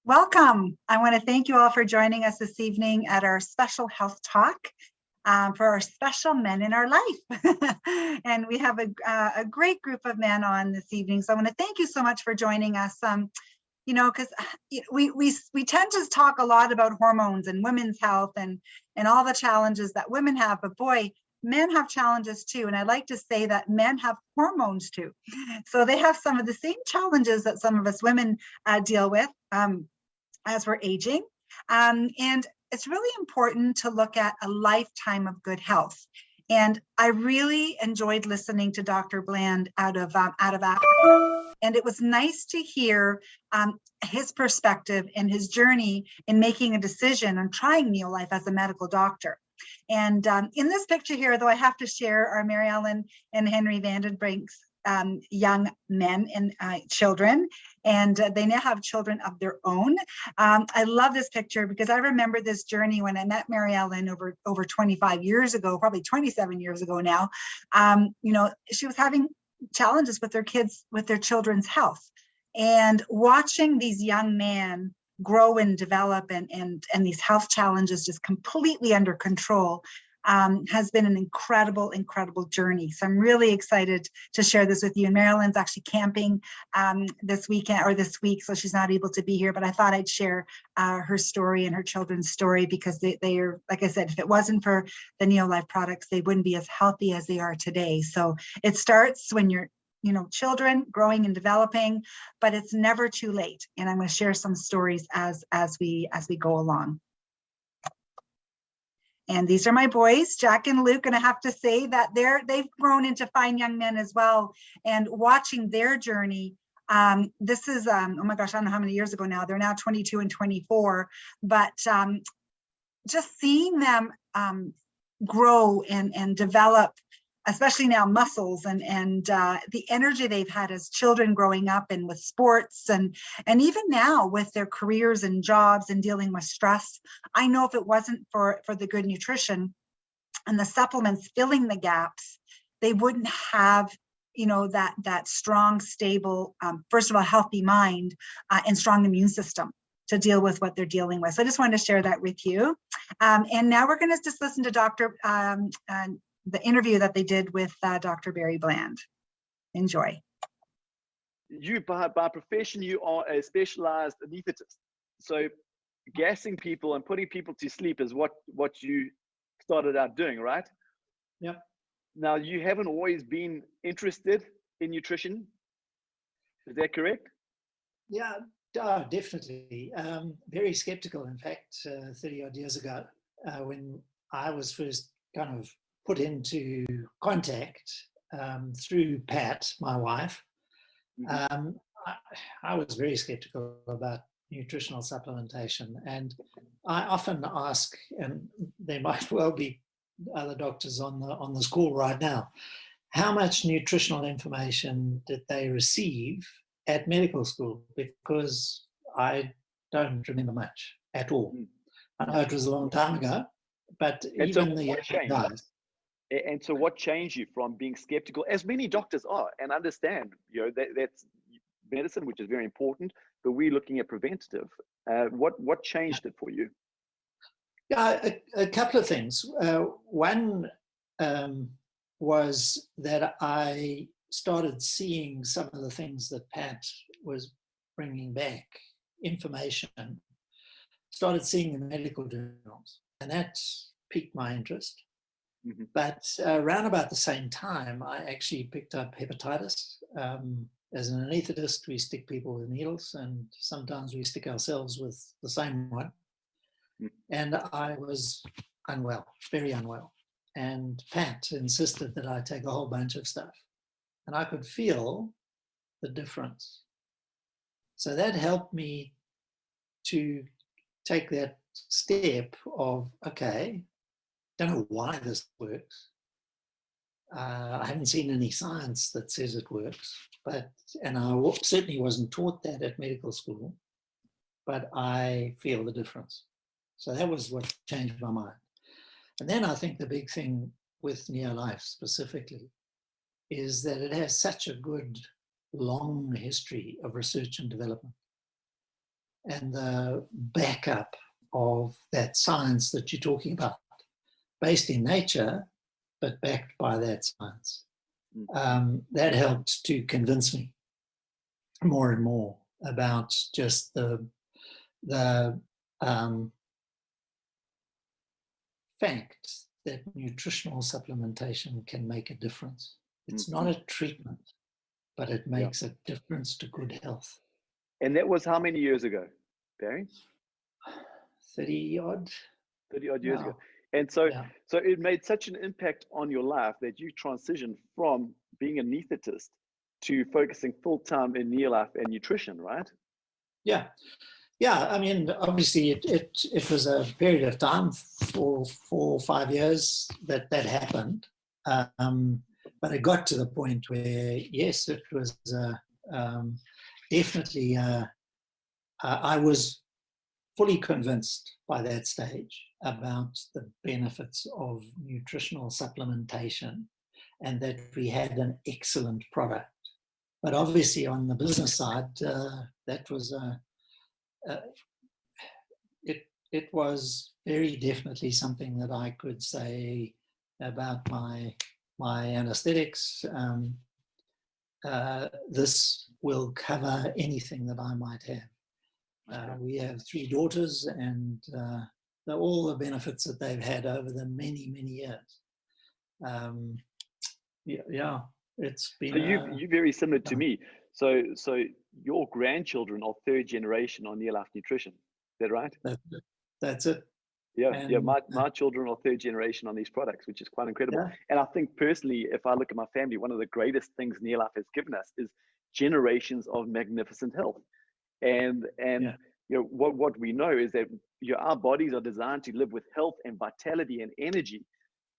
Welcome. I want to thank you all for joining us this evening at our special health talk for our special men in our life. And we have a great group of men on this evening. So I want to thank you so much for joining us. Because we tend to talk a lot about hormones and women's health and all the challenges that women have, but boy, men have challenges too. And I like to say that men have hormones too. So they have some of the same challenges that some of us women deal with as we're aging. And it's really important to look at a lifetime of good health. And I really enjoyed listening to Dr. Bland out of Africa. And it was nice to hear his perspective and his journey in making a decision on trying Neolife as a medical doctor. And in this picture here, though, I have to share our Mary Ellen and Henry Vandenbrink's young men and children, and they now have children of their own. I love this picture because I remember this journey when I met Mary Ellen over 25 years ago, probably 27 years ago now. She was having challenges with their children's health, and watching these young men grow and develop and these health challenges just completely under control has been an incredible journey. So I'm really excited to share this with you. And Marilyn's actually camping this weekend or this week, so she's not able to be here, but I thought I'd share her story and her children's story because they are, like I said, if it wasn't for the Neolife products, they wouldn't be as healthy as they are today. So it starts when you're children growing and developing, but it's never too late. And I'm going to share some stories as we go along. And these are my boys, Jack and Luke, and I have to say that they've grown into fine young men as well. And watching their journey, this is, oh my gosh, I don't know how many years ago now. They're now 22 and 24, but just seeing them grow and develop, especially now muscles and the energy they've had as children growing up and with sports and even now with their careers and jobs and dealing with stress. I know if it wasn't for the good nutrition and the supplements filling the gaps, they wouldn't have that strong, stable, first of all, healthy mind and strong immune system to deal with what they're dealing with. So I just wanted to share that with you. And now we're going to just listen to the interview that they did with Dr. Barry Bland. Enjoy. You, by profession, you are a specialized anesthetist. So gassing people and putting people to sleep is what you started out doing, right? Yeah. Now, you haven't always been interested in nutrition. Is that correct? Yeah, definitely. Very skeptical, in fact, 30 odd years ago, when I was first kind of put into contact through Pat, my wife. I was very skeptical about nutritional supplementation, and I often ask, and there might well be other doctors on the call right now, how much nutritional information did they receive at medical school? Because I don't remember much at all. I know it was a long time ago, but and even so the guys. And so what changed you from being skeptical, as many doctors are, and understand, that's medicine, which is very important, but we're looking at preventative. What changed it for you? Yeah, a couple of things. One was that I started seeing some of the things that Pat was bringing back, information, started seeing the medical journals, and that piqued my interest. But around about the same time, I actually picked up hepatitis. As an anaesthetist, we stick people with needles, and sometimes we stick ourselves with the same one. And I was unwell, very unwell. And Pat insisted that I take a whole bunch of stuff. And I could feel the difference. So that helped me to take that step of, okay, don't know why this works. I haven't seen any science that says it works, and I certainly wasn't taught that at medical school, but I feel the difference. So that was what changed my mind. And then I think the big thing with Neolife specifically is that it has such a good long history of research and development. and the backup of that science that you're talking about, based in nature, but backed by that science. That helped to convince me more and more about just the fact that nutritional supplementation can make a difference. It's not a treatment, but it makes a difference to good health. And that was how many years ago, Barry? 30 odd years ago. And so it made such an impact on your life that you transitioned from being a anesthetist to focusing full-time in near life and nutrition, right? Yeah. I mean, obviously it was a period of time, 4 or 5 years that happened. But it got to the point where, yes, it was definitely, I was fully convinced by that stage about the benefits of nutritional supplementation and that we had an excellent product. But obviously on the business side, that was it was very definitely something that I could say about my anesthetics. This will cover anything that I might have. We have 3 daughters, and all the benefits that they've had over the many years. It's been. So you're very similar to me. So your grandchildren are 3rd generation on near life nutrition. Is that right? That's it. Yeah, my children are 3rd generation on these products, which is quite incredible. Yeah. And I think personally, if I look at my family, one of the greatest things near life has given us is generations of magnificent health. And you know what we know is that our bodies are designed to live with health and vitality and energy.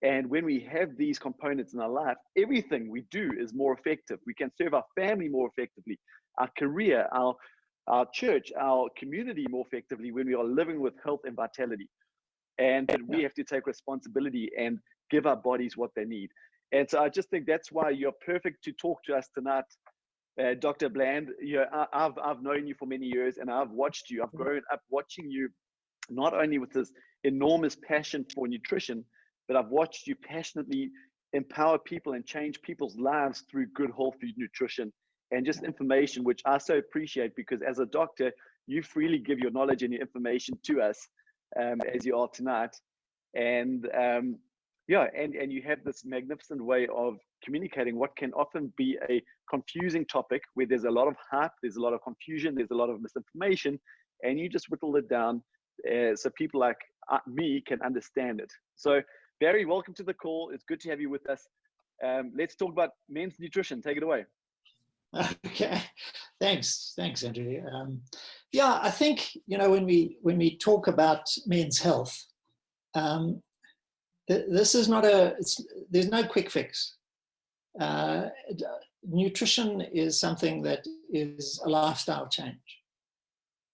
And when we have these components in our life, everything we do is more effective. We can serve our family more effectively, our career, our church, our community more effectively when we are living with health and vitality. And we have to take responsibility and give our bodies what they need. And so I just think that's why you're perfect to talk to us tonight, Dr. Bland. I've known you for many years, and I've watched you. I've grown up watching you, not only with this enormous passion for nutrition, but I've watched you passionately empower people and change people's lives through good whole food nutrition and just information, which I so appreciate, because as a doctor, you freely give your knowledge and your information to us, as you are tonight. And and you have this magnificent way of communicating what can often be a confusing topic where there's a lot of hype, there's a lot of confusion, there's a lot of misinformation, and you just whittle it down so people like me can understand it. So Barry, welcome to the call. It's good to have you with us. Let's talk about men's nutrition. Take it away. Okay, thanks, Andrew. I think when we talk about men's health, this is not there's no quick fix. Nutrition is something that is a lifestyle change,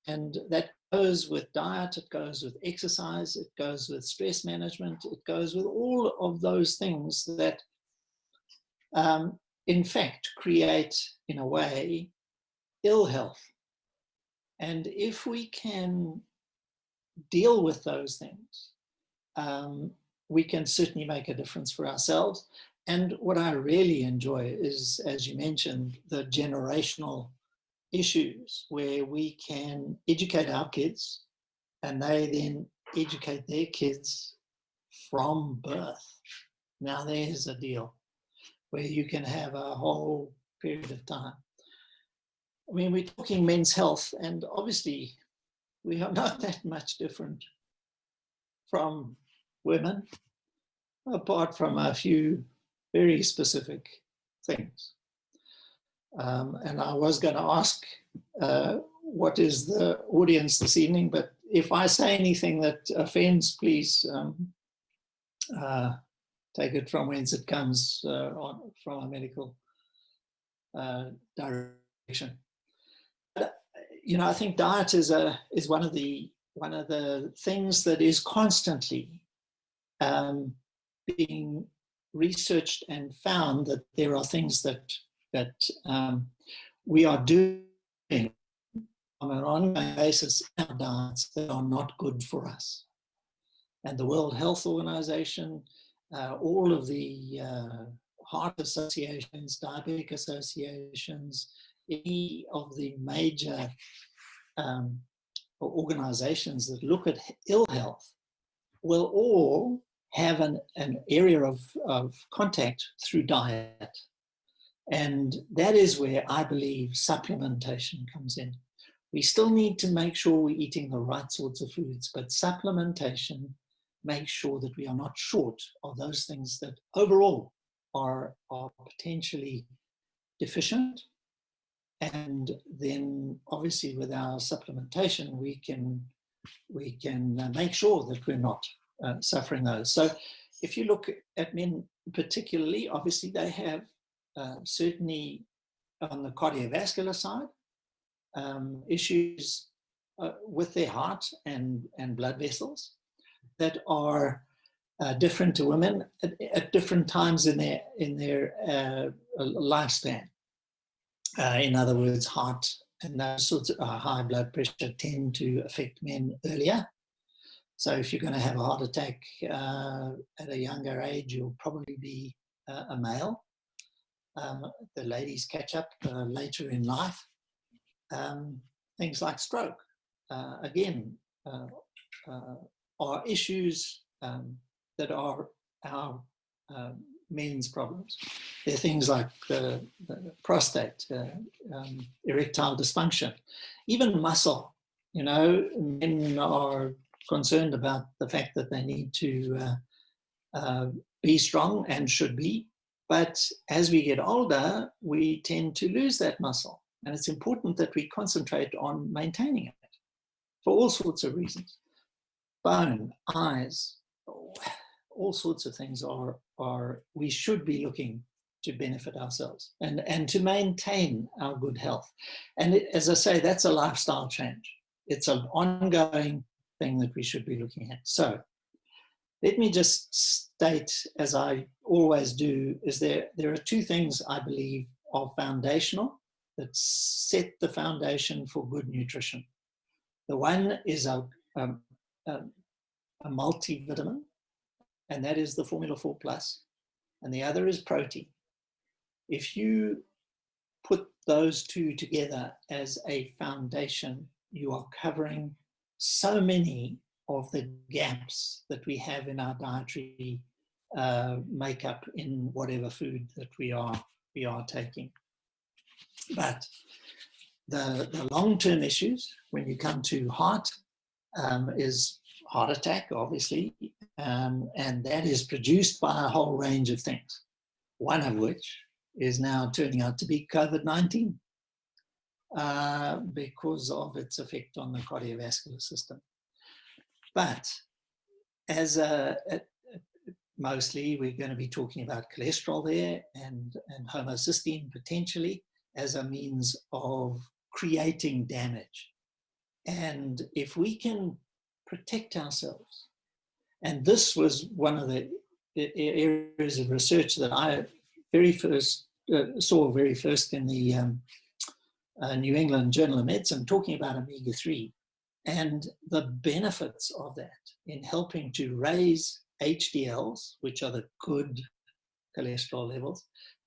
and that goes with diet, it goes with exercise, it goes with stress management, it goes with all of those things that in fact create, in a way, ill health. And if we can deal with those things, we can certainly make a difference for ourselves. And what I really enjoy is, as you mentioned, the generational issues where we can educate our kids and they then educate their kids from birth. Now there's a deal where you can have a whole period of time. I mean, we're talking men's health, and obviously we are not that much different from women, apart from a few very specific things. And I was going to ask what is the audience this evening, but if I say anything that offends, please take it from whence it comes, from a medical direction. But, I think diet is one of the things that is constantly being researched and found that there are things that we are doing on an ongoing basis our diets that are not good for us. And the World Health Organization, all of the heart associations, diabetic associations, any of the major organizations that look at ill health will all have an area of contact through diet. And that is where I believe supplementation comes in. We still need to make sure we're eating the right sorts of foods, but supplementation makes sure that we are not short of those things that overall are potentially deficient. And then obviously with our supplementation, we can make sure that we're not suffering those. So if you look at men particularly, obviously they have certainly on the cardiovascular side, issues with their heart and blood vessels that are different to women at different times in their lifespan. In other words, heart and those sorts of high blood pressure tend to affect men earlier. So if you're going to have a heart attack at a younger age, you'll probably be a male. The ladies catch up later in life. Things like stroke, again, are issues that are our men's problems. There are things like the prostate, erectile dysfunction, even muscle. You know, men are concerned about the fact that they need to be strong and should be. But as we get older, we tend to lose that muscle. And it's important that we concentrate on maintaining it for all sorts of reasons. Bone, eyes, all sorts of things are we should be looking to benefit ourselves and to maintain our good health. And as I say, that's a lifestyle change. It's an ongoing thing that we should be looking at. So let me just state, as I always do, is there are two things I believe are foundational that set the foundation for good nutrition. The one is a multivitamin, and that is the Formula 4 Plus, and the other is protein. If you put those two together as a foundation, you are covering so many of the gaps that we have in our dietary makeup in whatever food that we are taking. But the long-term issues when you come to heart is heart attack, obviously, and that is produced by a whole range of things, one of which is now turning out to be COVID-19 because of its effect on the cardiovascular system. But as mostly we're going to be talking about cholesterol there and homocysteine potentially as a means of creating damage. And if we can protect ourselves, and this was one of the areas of research that I saw very first in the New England Journal of Medicine, talking about omega-3 and the benefits of that in helping to raise HDLs, which are the good cholesterol levels,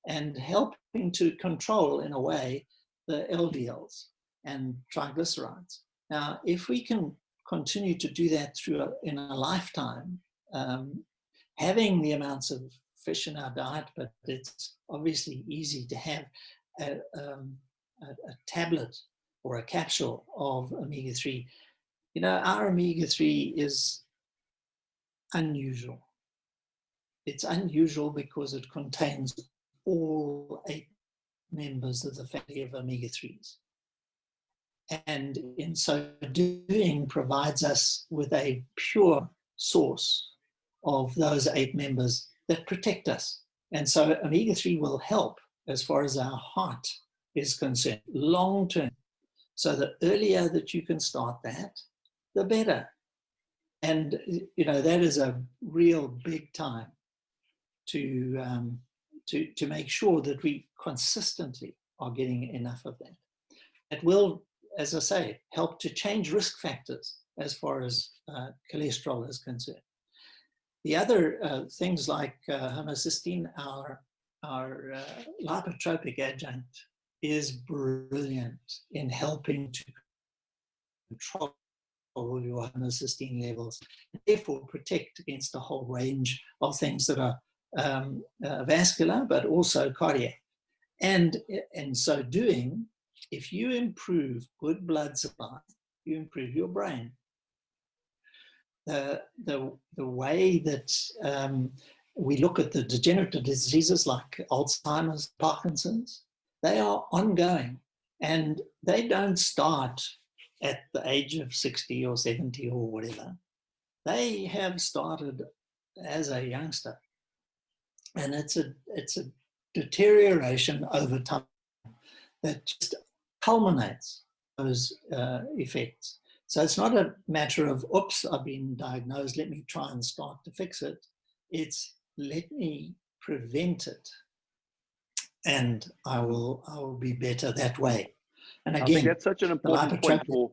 and helping to control, in a way, the LDLs and triglycerides. Now, if we can continue to do that in a lifetime, having the amounts of fish in our diet, but it's obviously easy to have a tablet or a capsule of omega-3. You know, our omega-3 is unusual. It's unusual because it contains all 8 members of the family of omega-3s. And in so doing, provides us with a pure source of those 8 members that protect us. And so omega-3 will help as far as our heart is concerned, long term. So the earlier that you can start that, the better. And, you know, that is a real big time to make sure that we consistently are getting enough of that. It will, as I say, help to change risk factors as far as cholesterol is concerned. The other things like homocysteine, our lipotropic adjunct, is brilliant in helping to control your homocysteine levels, and therefore protect against a whole range of things that are vascular, but also cardiac. And in so doing, if you improve good blood supply, you improve your brain. The way that we look at the degenerative diseases like Alzheimer's, Parkinson's, they are ongoing, and they don't start at the age of 60 or 70 or whatever. They have started as a youngster, and it's a deterioration over time that just culminates those effects. So it's not a matter of, oops, I've been diagnosed, let me try and start to fix it. It's let me prevent it, and I will be better that way. And again, I think that's such an important point for.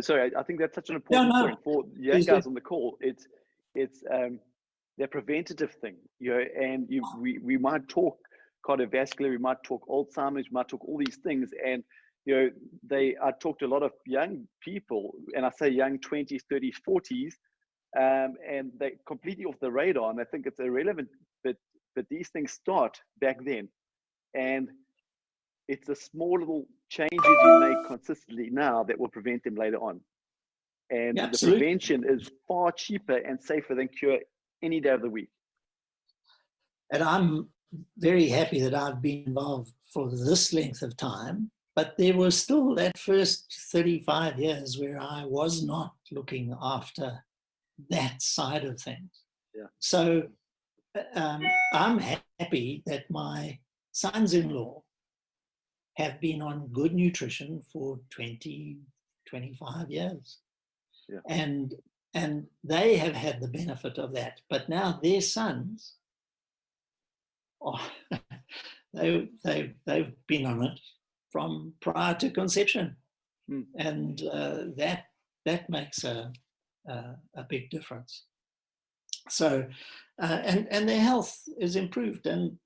Sorry, I think that's such an important point for young guys on the call. It's the preventative thing, and we might talk cardiovascular, we might talk Alzheimer's, we might talk all these things, and I talk to a lot of young people, and I say young 20s, 30s, 40s, and they're completely off the radar, and I think it's irrelevant, but these things start back then, and it's the small little changes you make consistently now that will prevent them later on. And the prevention is far cheaper and safer than cure any day of the week. And I'm very happy that I've been involved for this length of time, but there was still that first 35 years where I was not looking after that side of things. Yeah. So I'm happy that my sons-in-law have been on good nutrition for 20, 25 years. Yeah. And they have had the benefit of that. But now their sons, they've been on it from prior to conception. Mm. And that makes a big difference. So, and their health is improved, and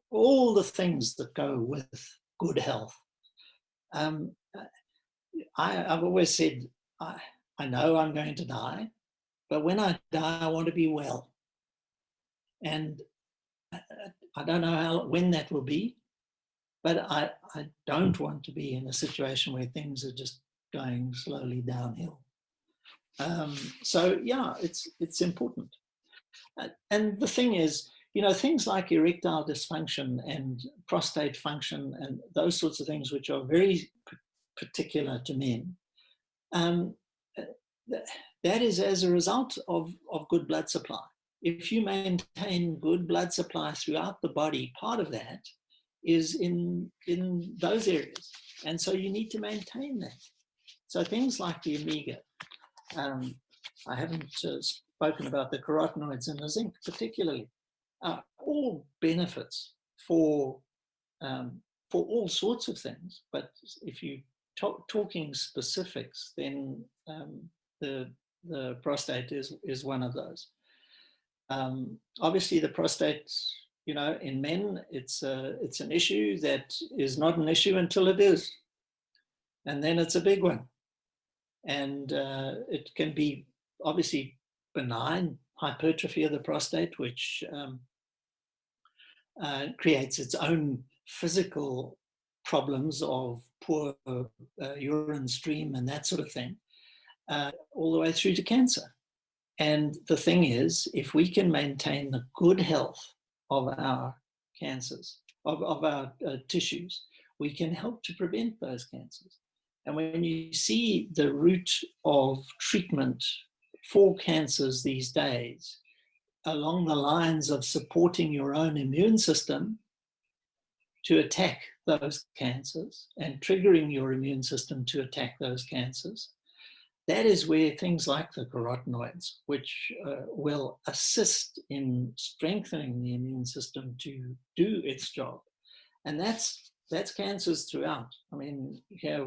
all the things that go with good health. I've always said, I know I'm going to die, but when I die, I want to be well. And I don't know when that will be, but I don't want to be in a situation where things are just going slowly downhill. So yeah, it's important. And the thing is, things like erectile dysfunction and prostate function and those sorts of things, which are very particular to men, that is as a result of good blood supply. If you maintain good blood supply throughout the body, part of that is in those areas. And so you need to maintain that. So things like the omega, I haven't spoken about the carotenoids and the zinc particularly, all benefits for all sorts of things. But if you talking specifics, then the prostate is one of those. Obviously, the prostate, in men, it's an issue that is not an issue until it is, and then it's a big one. And it can be obviously benign hypertrophy of the prostate, which creates its own physical problems of poor urine stream and that sort of thing, all the way through to cancer. And the thing is, if we can maintain the good health of our cancers, of our tissues, we can help to prevent those cancers. And when you see the route of treatment for cancers these days, along the lines of supporting your own immune system to attack those cancers and triggering your immune system to attack those cancers, that is where things like the carotenoids, which will assist in strengthening the immune system to do its job. And that's that's cancers throughout. I mean, here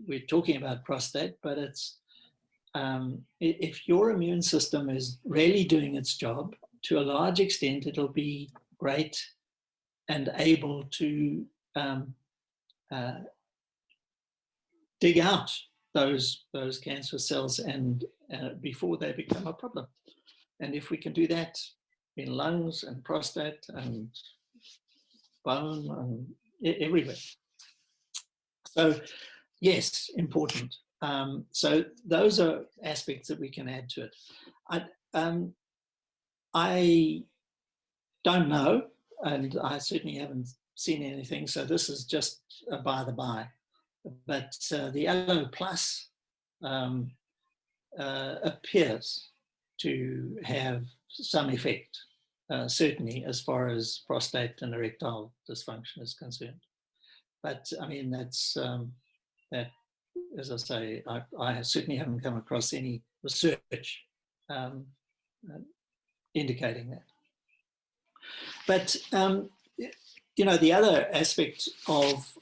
we're talking about prostate, but it's if your immune system is really doing its job, to a large extent, it'll be great and able to dig out those cancer cells and before they become a problem. And if we can do that in lungs and prostate and bone and everywhere. So yes, important. So those are aspects that we can add to it. I don't know, and I certainly haven't seen anything, so this is just a by the by. But the Allo Plus appears to have some effect, certainly as far as prostate and erectile dysfunction is concerned. But I mean, that's that, as I say, I certainly haven't come across any research indicating that. But you know, the other aspect of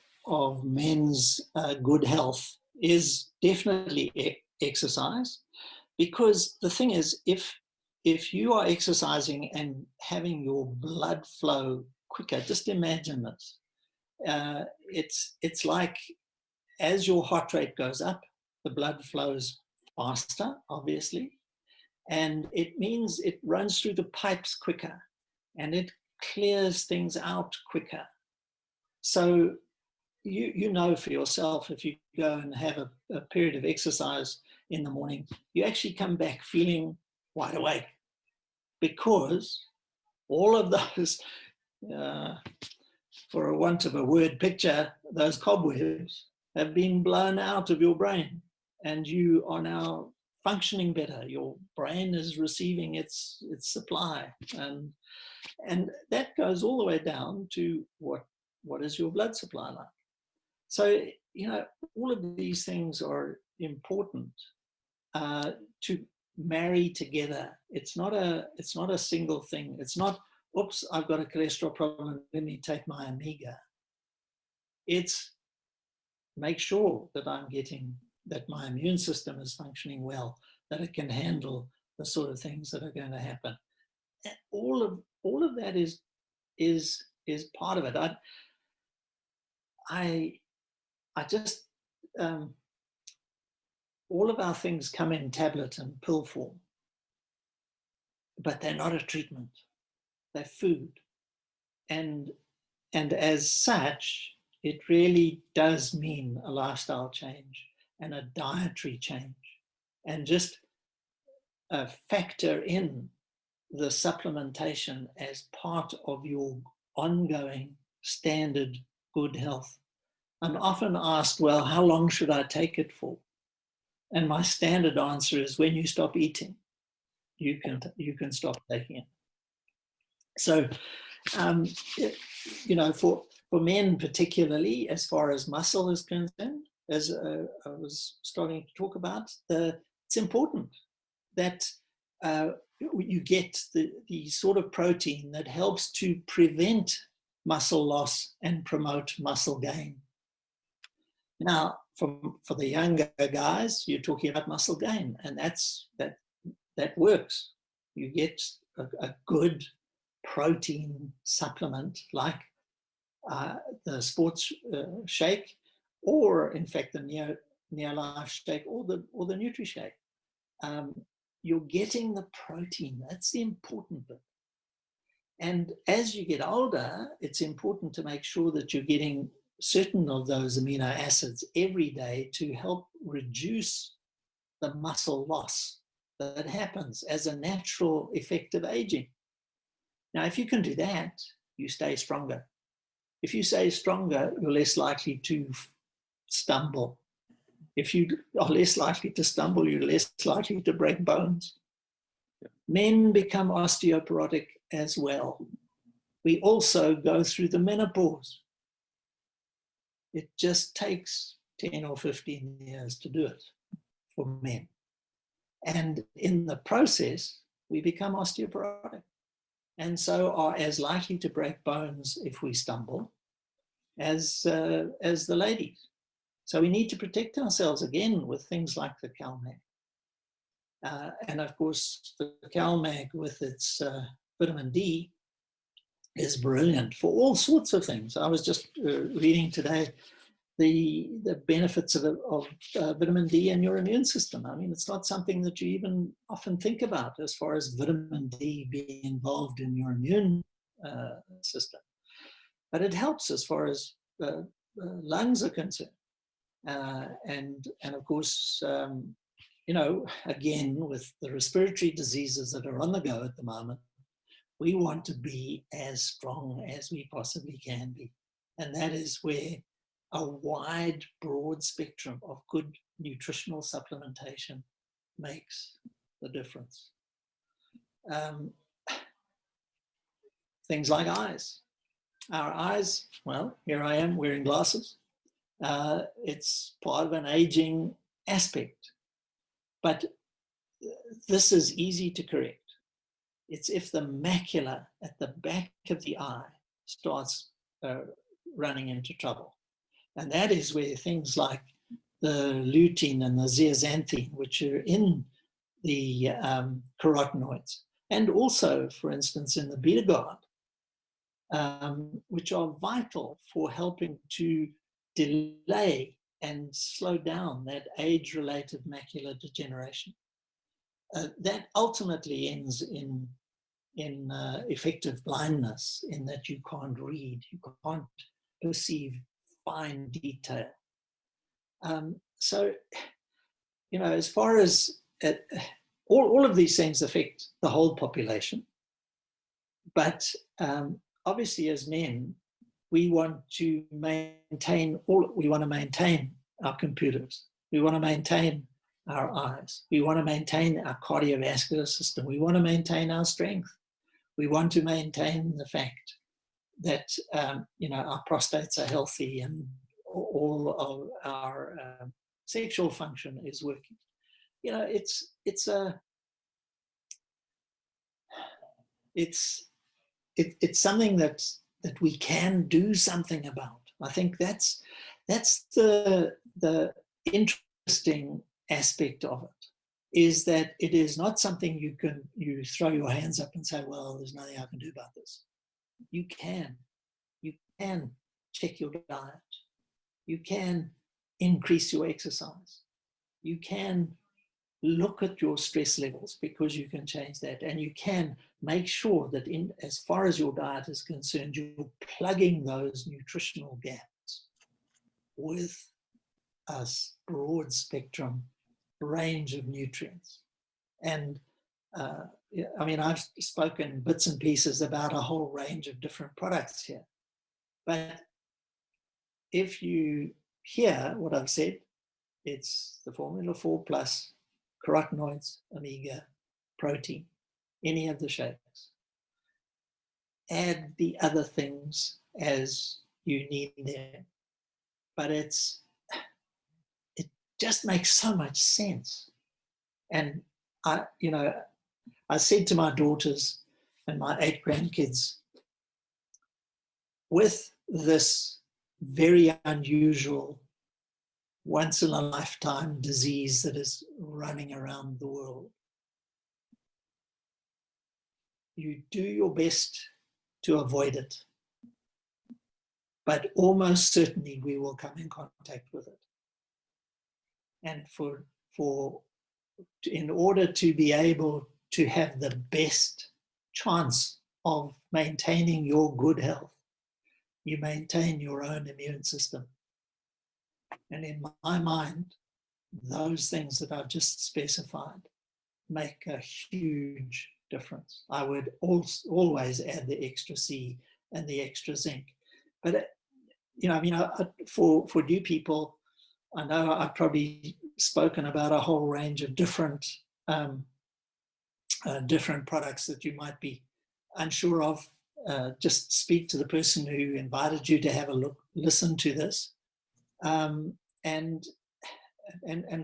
men's good health is definitely exercise, because the thing is, if you are exercising and having your blood flow quicker, just imagine this. It's like as your heart rate goes up, the blood flows faster, obviously, and it means it runs through the pipes quicker and it clears things out quicker. So you know for yourself, if you go and have a period of exercise in the morning, you actually come back feeling wide awake, because all of those, for a want of a word picture, those cobwebs have been blown out of your brain, and you are now functioning better. Your brain is receiving its supply, and that goes all the way down to what is your blood supply like. So, you know, all of these things are important to marry together. It's not a single thing. It's not, oops, I've got a cholesterol problem, let me take my Omega. It's make sure that that my immune system is functioning well, that it can handle the sort of things that are going to happen. And all of that is part of it. I just, all of our things come in tablet and pill form, but they're not a treatment. They're food. And as such, it really does mean a lifestyle change and a dietary change, and just factor in the supplementation as part of your ongoing standard good health. I'm often asked, well, how long should I take it for? And my standard answer is, when you stop eating, you can stop taking it. So, you know, for men particularly, as far as muscle is concerned, as I was starting to talk about, it's important that you get the sort of protein that helps to prevent muscle loss and promote muscle gain. Now, for the younger guys, you're talking about muscle gain, and that works. You get a good protein supplement like the sports shake, or in fact the Neolife shake, or the NutriShake. You're getting the protein. That's the important bit. And as you get older, it's important to make sure that you're getting certain of those amino acids every day to help reduce the muscle loss that happens as a natural effect of aging. Now, if you can do that, you stay stronger. If you stay stronger, you're less likely to stumble. If you are less likely to stumble, you're less likely to break bones. Men become osteoporotic as well. We also go through the menopause. It just takes 10 or 15 years to do it for men. And in the process, we become osteoporotic, and so are as likely to break bones if we stumble, as the ladies. So we need to protect ourselves again with things like the CalMag. And of course, the CalMag with its vitamin D is brilliant for all sorts of things. I was just reading today the benefits of vitamin D in your immune system. I mean, it's not something that you even often think about as far as vitamin D being involved in your immune system. But it helps as far as lungs are concerned. And of course, you know, again, with the respiratory diseases that are on the go at the moment, we want to be as strong as we possibly can be. And that is where a wide, broad spectrum of good nutritional supplementation makes the difference. Things like eyes. Our eyes, well, here I am wearing glasses. It's part of an aging aspect. But this is easy to correct. It's if the macula at the back of the eye starts running into trouble. And that is where things like the lutein and the zeaxanthin, which are in the carotenoids, and also, for instance, in the beta guard, which are vital for helping to delay and slow down that age-related macular degeneration. That ultimately ends in effective blindness, in that you can't read, you can't perceive fine detail. So, you know, as far as all of these things affect the whole population, but obviously as men, we want to maintain our computers. We want to maintain our eyes. We want to maintain our cardiovascular system. We want to maintain our strength. We want to maintain the fact that you know, our prostates are healthy and all of our sexual function is working. You know, it's something that we can do something about. I think that's the interesting aspect of it, is that it is not something you throw your hands up and say, well, there's nothing I can do about this. You can check your diet. You can increase your exercise. You can look at your stress levels, because you can change that, and you can make sure that as far as your diet is concerned, you're plugging those nutritional gaps with a broad spectrum range of nutrients. And I mean, I've spoken bits and pieces about a whole range of different products here, but if you hear what I've said, it's the Formula 4 Plus, carotenoids, omega, protein, any of the shakes. Add the other things as you need them. But it just makes so much sense. And I said to my daughters and my 8 grandkids, with this very unusual, once in a lifetime disease that is running around the world, you do your best to avoid it, but almost certainly we will come in contact with it. And in order to be able to have the best chance of maintaining your good health, you maintain your own immune system. And in my mind, those things that I've just specified make a huge difference. I would always add the extra C and the extra zinc. But, you know, I mean, for new people, I know I've probably spoken about a whole range of different products that you might be unsure of. Just speak to the person who invited you to have a listen to this, and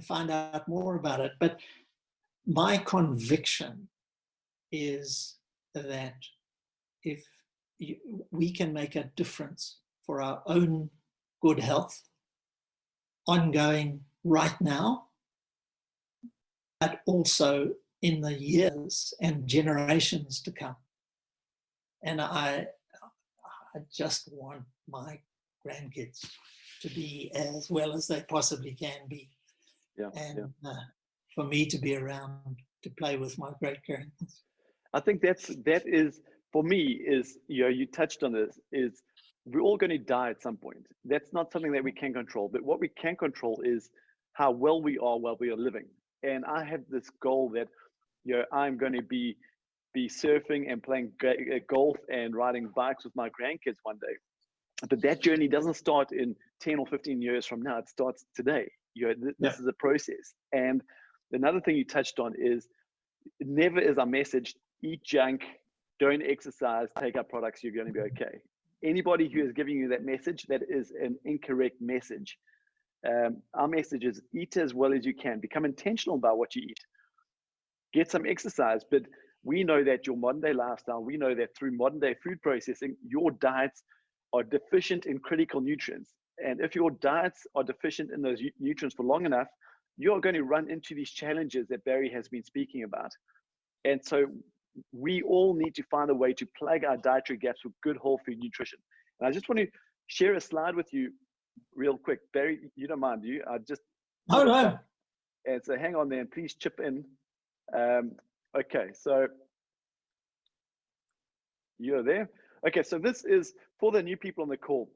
find out more about it. But my conviction is that if we can make a difference for our own good health, ongoing right now, but also in the years and generations to come. And I just want my grandkids to be as well as they possibly can be. Yeah, and for me to be around to play with my great grandkids. I think that is, for me, is, you know, you touched on this, is we're all going to die at some point. That's not something that we can control, but what we can control is how well we are while we are living. And I have this goal that, you know, I'm going to be surfing and playing golf and riding bikes with my grandkids one day. But that journey doesn't start in 10 or 15 years from now. It starts today. You know, this is a process. And another thing you touched on is, never is our message, eat junk, don't exercise, take our products, you're going to be okay. Anybody who is giving you that message, that is an incorrect message. Our message is eat as well as you can. Become intentional about what you eat. Get some exercise. But we know that your modern day lifestyle, we know that through modern day food processing, your diets are deficient in critical nutrients. And if your diets are deficient in those nutrients for long enough, you're going to run into these challenges that Barry has been speaking about. And so we all need to find a way to plug our dietary gaps with good whole food nutrition. And I just want to share a slide with you real quick. Barry, you don't mind, do you? I just... Oh, no. And so hang on there and please chip in. Okay, so you're there. Okay, so this is for the new people on the call.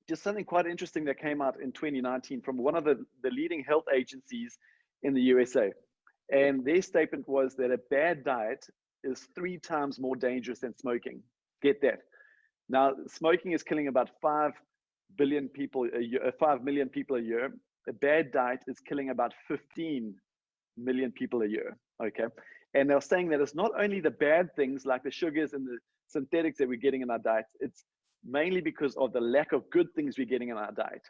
Just something quite interesting that came out in 2019 from one of the leading health agencies in the USA. And their statement was that a bad diet is 3 times more dangerous than smoking. Get that. Now, smoking is killing about 5 billion people a year, 5 million people a year. A bad diet is killing about 15 million people a year. Okay. And they're saying that it's not only the bad things like the sugars and the synthetics that we're getting in our diets, it's mainly because of the lack of good things we're getting in our diet.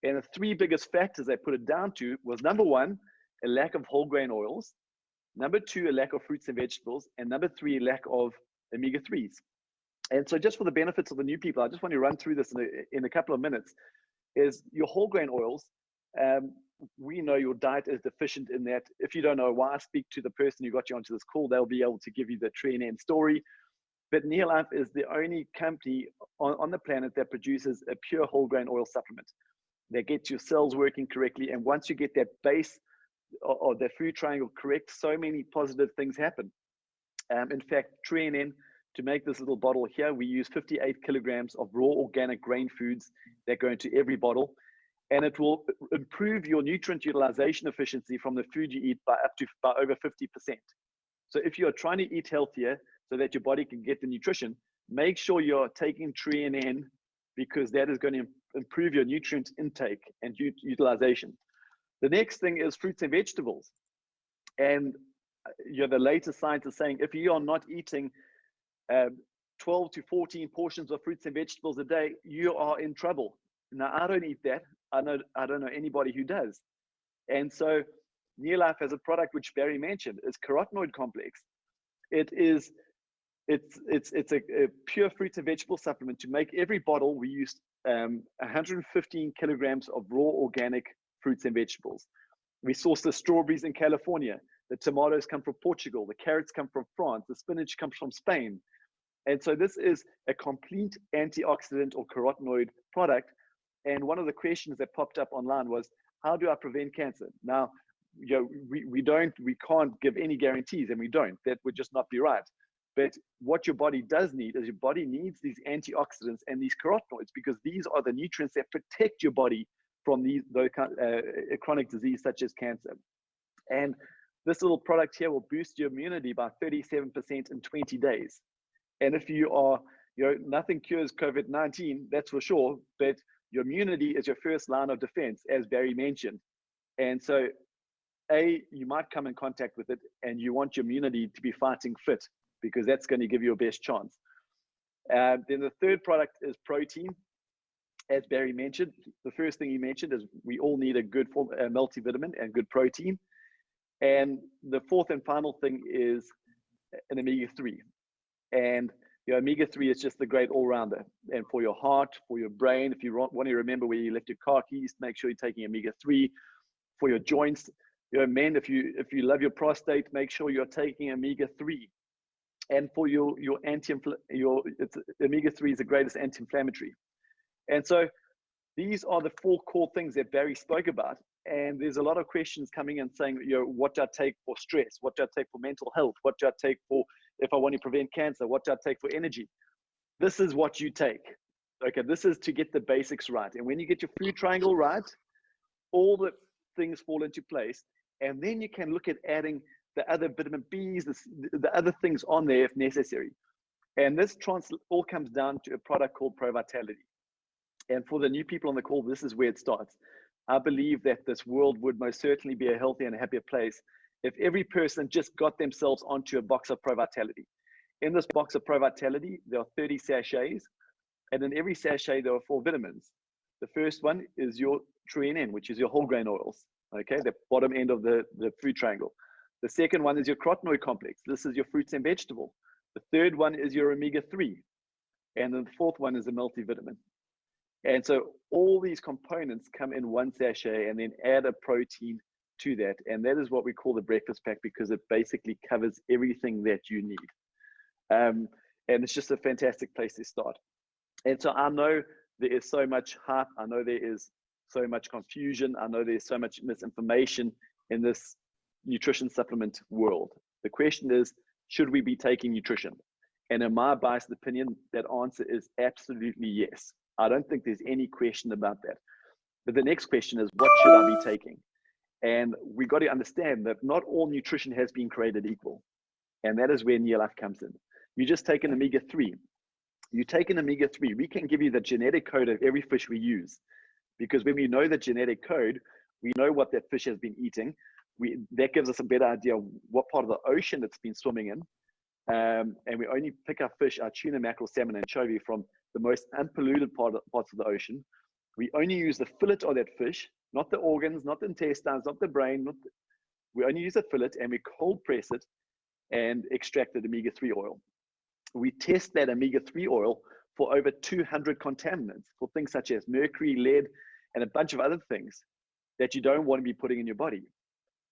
And the 3 biggest factors they put it down to was, number 1, a lack of whole grain oils, number 2, a lack of fruits and vegetables, and number 3, a lack of omega-3s. And so just for the benefits of the new people, I just want to run through this in a couple of minutes, is your whole grain oils. We know your diet is deficient in that. If you don't know why, speak to the person who got you onto this call. They'll be able to give you the trend and story. But Neolife is the only company on the planet that produces a pure whole grain oil supplement that gets your cells working correctly. And once you get that base of the food triangle correct, so many positive things happen. In fact, TreeNN, to make this little bottle here, we use 58 kilograms of raw organic grain foods that go into every bottle. And it will improve your nutrient utilization efficiency from the food you eat by over 50%. So if you're trying to eat healthier so that your body can get the nutrition, make sure you're taking TreeNN, because that is going to improve your nutrient intake and utilization. The next thing is fruits and vegetables. And the latest science is saying if you are not eating 12 to 14 portions of fruits and vegetables a day, you are in trouble. Now, I don't eat that. I don't know anybody who does. And so Neolife has a product which Barry mentioned, is carotenoid complex. It's a pure fruits and vegetable supplement. To make every bottle, we use 115 kilograms of raw organic fruits and vegetables. We source the strawberries in California. The tomatoes come from Portugal. The carrots come from France. The spinach comes from Spain. And so this is a complete antioxidant or carotenoid product. And one of the questions that popped up online was, how do I prevent cancer? Now, we can't give any guarantees, and we don't. That would just not be right. But what your body does need is your body needs these antioxidants and these carotenoids, because these are the nutrients that protect your body from those chronic disease such as cancer. And this little product here will boost your immunity by 37% in 20 days. And if you are, nothing cures COVID-19, that's for sure, but your immunity is your first line of defense, as Barry mentioned. And so, you might come in contact with it, and you want your immunity to be fighting fit, because that's going to give you a best chance. Then the third product is protein. As Barry mentioned, the first thing he mentioned is we all need a good multivitamin and good protein. And the fourth and final thing is an omega-3. And Your omega-3 is just the great all-rounder. And for your heart, for your brain, if you want to remember where you left your car keys, make sure you're taking omega-3. For your joints, men, if you love your prostate, make sure you're taking omega-3. And for your omega-3 is the greatest anti-inflammatory. And so these are the 4 core things that Barry spoke about. And there's a lot of questions coming in saying, what do I take for stress? What do I take for mental health? What do I take for if I want to prevent cancer? What do I take for energy? This is what you take. Okay, this is to get the basics right. And when you get your food triangle right, all the things fall into place. And then you can look at adding the other vitamin Bs, the other things on there if necessary. And this all comes down to a product called Pro Vitality. And for the new people on the call, this is where it starts. I believe that this world would most certainly be a healthier and a happier place if every person just got themselves onto a box of Pro Vitality. In this box of Pro Vitality, there are 30 sachets, and in every sachet, there are 4 vitamins. The first one is your True NN, which is your whole grain oils, okay, the bottom end of the food triangle. The second one is your carotenoid complex. This is your fruits and vegetable. The third one is your omega-3. And then the fourth one is a multivitamin. And so all these components come in one sachet and then add a protein to that. And that is what we call the breakfast pack, because it basically covers everything that you need. And it's just a fantastic place to start. And so I know there is so much hype. I know there is so much confusion. I know there's so much misinformation in this nutrition supplement world. The question is, should we be taking nutrition? And in my biased opinion, that answer is absolutely yes. I don't think there's any question about that. But the next question is, what should I be taking? And we got to understand that not all nutrition has been created equal. And that is where Neolife comes in. You just take an omega-3. You take an omega-3, we can give you the genetic code of every fish we use. Because when we know the genetic code, we know what that fish has been eating. That gives us a better idea of what part of the ocean it's been swimming in. And we only pick our fish, our tuna, mackerel, salmon, anchovy from the most unpolluted parts of the ocean. We only use the fillet of that fish, not the organs, not the intestines, not the brain. We only use the fillet, and we cold press it and extract the omega-3 oil. We test that omega-3 oil for over 200 contaminants, for things such as mercury, lead, and a bunch of other things that you don't want to be putting in your body.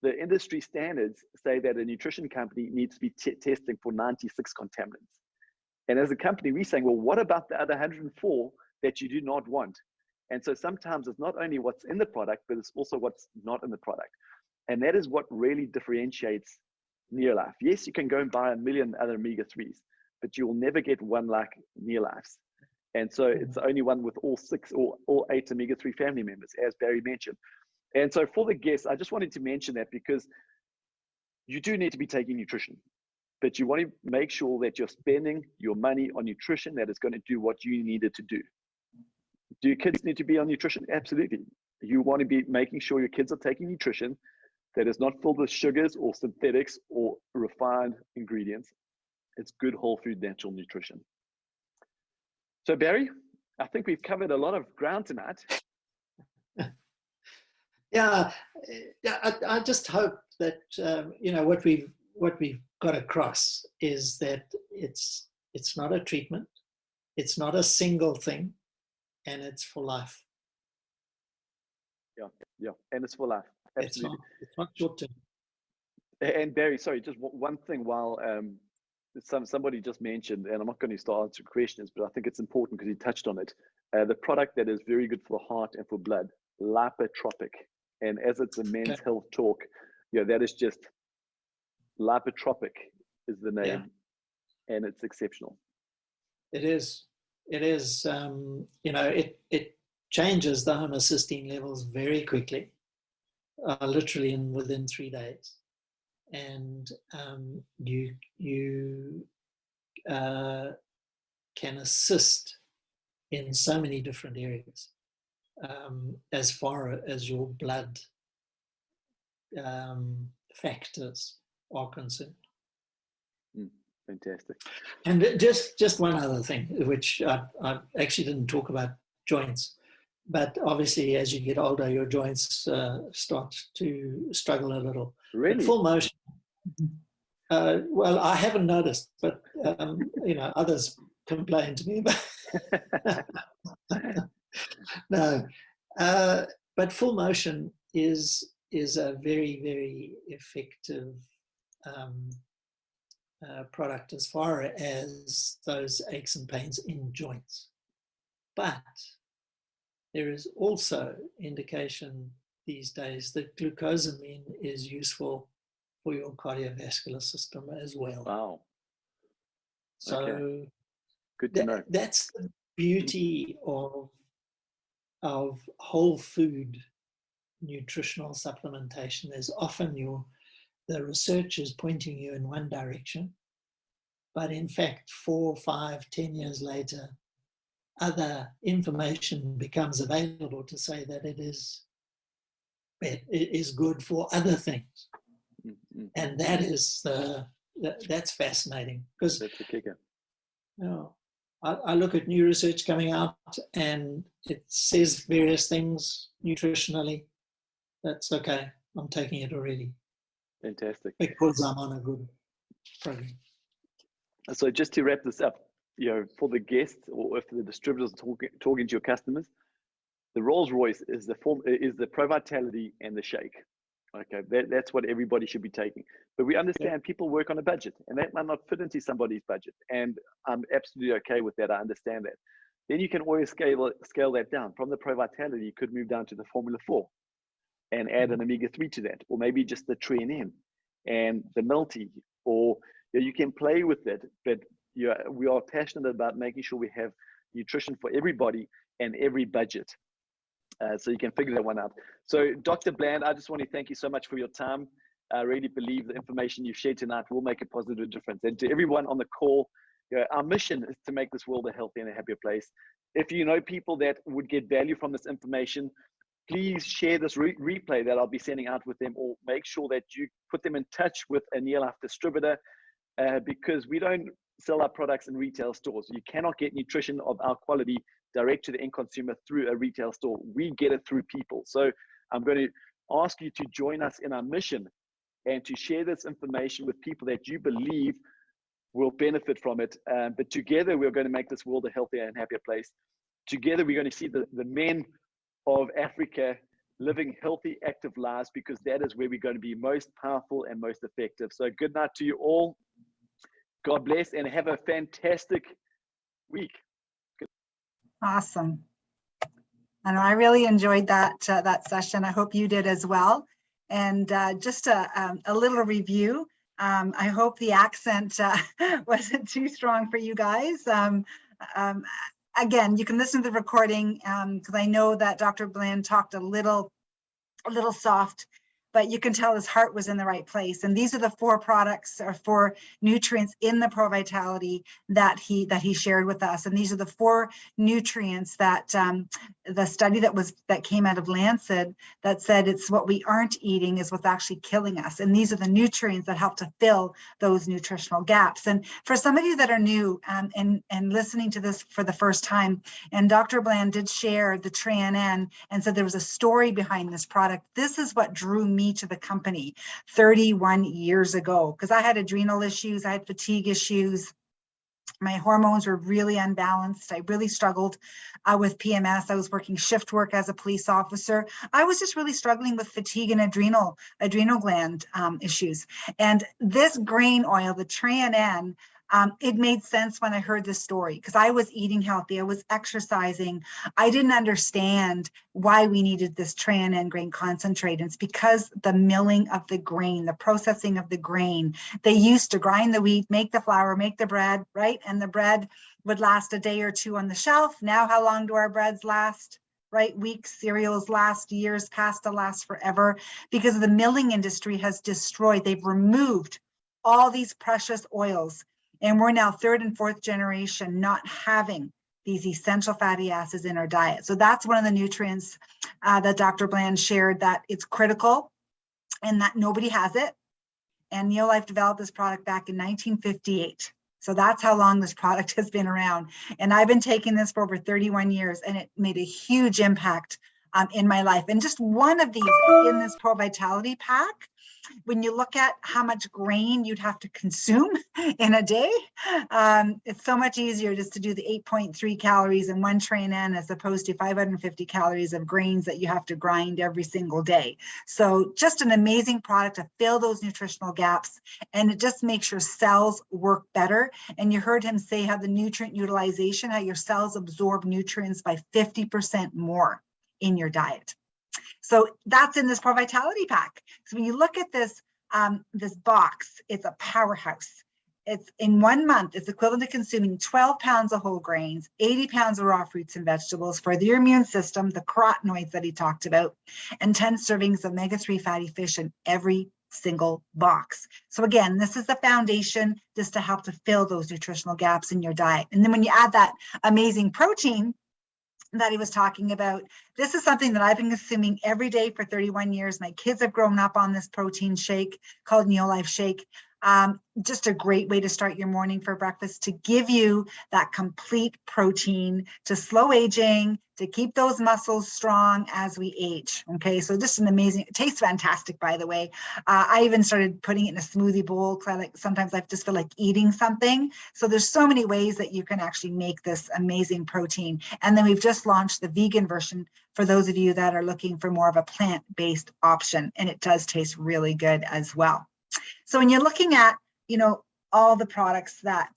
The industry standards say that a nutrition company needs to be testing for 96 contaminants. And as a company, we're saying, well, what about the other 104 that you do not want? And so sometimes it's not only what's in the product, but it's also what's not in the product. And that is what really differentiates Neolife. Yes, you can go and buy a million other omega-3s, but you will never get one like Neolife's. And so it's the only one with all 6 or all 8 omega-3 family members, as Barry mentioned. And so for the guests, I just wanted to mention that because you do need to be taking nutrition, but you want to make sure that you're spending your money on nutrition that is going to do what you need it to do. Do your kids need to be on nutrition? Absolutely. You want to be making sure your kids are taking nutrition that is not filled with sugars or synthetics or refined ingredients. It's good whole food natural nutrition. So Barry, I think we've covered a lot of ground tonight. Yeah, I just hope that what we've got across is that it's not a treatment, it's not a single thing, and it's for life. Yeah, and it's for life. Absolutely. It's not short term. And Barry, sorry, just one thing while somebody just mentioned, and I'm not going to start answering questions, but I think it's important because you touched on it. The product that is very good for the heart and for blood, lipotropic. And as it's a men's health talk, that is just lipotropic is the name, and it's exceptional. It is. It changes the homocysteine levels very quickly, literally within 3 days. And you can assist in so many different areas as far as your blood factors are concerned. Fantastic. And just one other thing, which I actually didn't talk about joints, but obviously as you get older, your joints start to struggle a little. Really? But full motion. Well, I haven't noticed, but Others complain to me about no, but full motion is a very, very effective product as far as those aches and pains in joints. But there is also indication these days that glucosamine is useful for your cardiovascular system as well. Wow. So okay. Good to know. That's the beauty of whole food nutritional supplementation. There's often the research is pointing you in one direction, but in fact, 4, 5, 10 years later, other information becomes available to say that it is good for other things. Mm-hmm. And that's fascinating, because that's the kicker. I look at new research coming out and it says various things nutritionally. That's okay. I'm taking it already. Fantastic. Because I'm on a good program. So just to wrap this up, for the guests or if the distributors are talking to your customers, the Rolls Royce is the Pro Vitality and the shake. Okay, that's what everybody should be taking. But we understand people work on a budget, and that might not fit into somebody's budget. And I'm absolutely okay with that. I understand that. Then you can always scale that down. From the Pro Vitality, you could move down to the Formula 4 and add an omega-3 to that, or maybe just the Tren N and the Multi, or you can play with it. But we are passionate about making sure we have nutrition for everybody and every budget. So you can figure that one out. So Dr. Bland, I just want to thank you so much for your time. I really believe the information you've shared tonight will make a positive difference. And to everyone on the call, our mission is to make this world a healthier and a happier place. If you know people that would get value from this information, please share this replay that I'll be sending out with them, or make sure that you put them in touch with a near life distributor, because we don't sell our products in retail stores. You cannot get nutrition of our quality direct to the end consumer through a retail store. We get it through people. So I'm going to ask you to join us in our mission and to share this information with people that you believe will benefit from it. But together, we're going to make this world a healthier and happier place. Together, we're going to see the men of Africa living healthy, active lives, because that is where we're going to be most powerful and most effective. So good night to you all. God bless, and have a fantastic week. Awesome. And I really enjoyed that session. I hope you did as well. And just a little review. I hope the accent wasn't too strong for you guys. Again, you can listen to the recording because I know that Dr. Bland talked a little soft, but you can tell his heart was in the right place. And these are the 4 products or 4 nutrients in the Pro Vitality that he shared with us. And these are the 4 nutrients that the study that came out of Lancet that said it's what we aren't eating is what's actually killing us. And these are the nutrients that help to fill those nutritional gaps. And for some of you that are new and listening to this for the first time, and Dr. Bland did share the Tren N and said there was a story behind this product. This is what drew me to the company 31 years ago, because I had adrenal issues, I had fatigue issues, my hormones were really unbalanced. I really struggled with PMS. I was working shift work as a police officer. I was just really struggling with fatigue and adrenal gland issues. And this grain oil, the Tren N, it made sense when I heard this story, because I was eating healthy, I was exercising. I didn't understand why we needed this Tren N grain concentrate. And it's because the milling of the grain, the processing of the grain, they used to grind the wheat, make the flour, make the bread, right? And the bread would last a day or 2 on the shelf. Now, how long do our breads last? Right? Weeks, cereals last years, pasta lasts forever, because the milling industry has destroyed, they've removed all these precious oils. And we're now 3rd and 4th generation not having these essential fatty acids in our diet. So that's one of the nutrients that Dr. Bland shared, that it's critical and that nobody has it. And Neolife developed this product back in 1958. So that's how long this product has been around. And I've been taking this for over 31 years, and it made a huge impact in my life. And just one of these in this Pro Vitality pack, when you look at how much grain you'd have to consume in a day, it's so much easier just to do the 8.3 calories in one train in as opposed to 550 calories of grains that you have to grind every single day. So just an amazing product to fill those nutritional gaps, and it just makes your cells work better. And you heard him say how the nutrient utilization, how your cells absorb nutrients by 50% more in your diet. So that's in this Pro Vitality pack. So when you look at this, this box, it's a powerhouse. It's in 1 month, it's equivalent to consuming 12 pounds of whole grains, 80 pounds of raw fruits and vegetables for your immune system, the carotenoids that he talked about, and 10 servings of omega-3 fatty fish in every single box. So again, this is the foundation just to help to fill those nutritional gaps in your diet. And then when you add that amazing protein that he was talking about, this is something that I've been consuming every day for 31 years. My kids have grown up on this protein shake called Neolife Shake. Just a great way to start your morning for breakfast, to give you that complete protein, to slow aging, to keep those muscles strong as we age. Okay, so just an amazing, it tastes fantastic, by the way. I even started putting it in a smoothie bowl because sometimes I just feel like eating something. So there's so many ways that you can actually make this amazing protein. And then we've just launched the vegan version for those of you that are looking for more of a plant-based option, and it does taste really good as well. So when you're looking at, you know, all the products that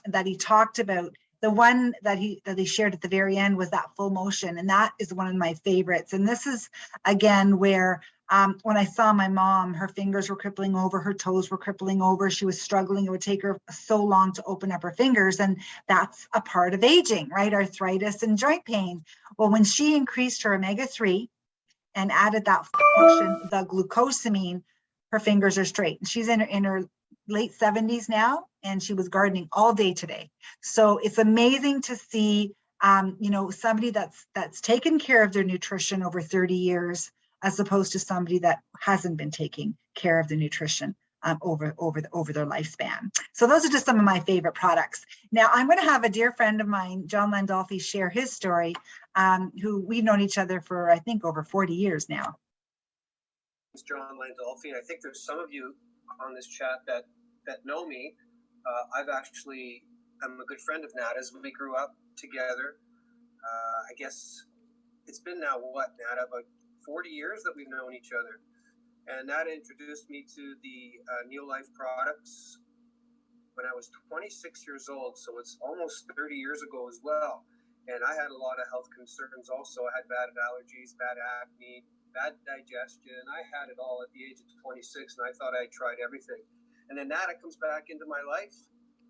that he talked about, the one that he shared at the very end was that full motion, and that is one of my favorites. And this is again where when I saw my mom, her fingers were crippling over, her toes were crippling over, she was struggling. It would take her so long to open up her fingers, and that's a part of aging, right? Arthritis and joint pain. Well, when she increased her omega-3 and added that full motion, the glucosamine, her fingers are straight. She's in her late 70s now, and she was gardening all day today. So it's amazing to see, you know, somebody that's taken care of their nutrition over 30 years, as opposed to somebody that hasn't been taking care of the nutrition over their lifespan. So those are just some of my favorite products. Now I'm going to have a dear friend of mine, John Landolfi, share his story, who we've known each other for, I think, over 40 years now. It's John Landolfi, and I think there's some of you on this chat that know me. I'm a good friend of Nada's. We grew up together. I guess it's been now, what, Nada, about 40 years that we've known each other. And Nada introduced me to the Neolife products when I was 26 years old, so it's almost 30 years ago as well. And I had a lot of health concerns also. I had bad allergies, bad acne, bad digestion. I had it all at the age of 26, and I thought I tried everything. And then Nada comes back into my life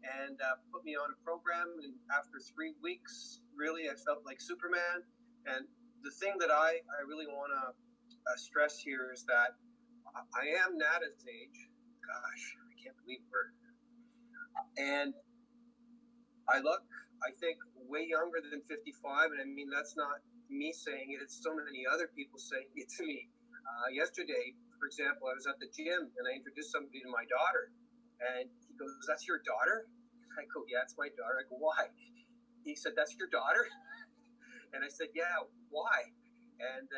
and put me on a program. And after 3 weeks, really, I felt like Superman. And the thing that I really want to stress here is that I am Nada's age. Gosh, I can't believe we're. And I look, I think, way younger than 55. And I mean, that's not me saying it, it's so many other people saying it to me. Yesterday, for example, I was at the gym and I introduced somebody to my daughter, and he goes, "That's your daughter?" I go, "Yeah, it's my daughter." I go, "Why?" He said, "That's your daughter?" And I said, "Yeah, why?" And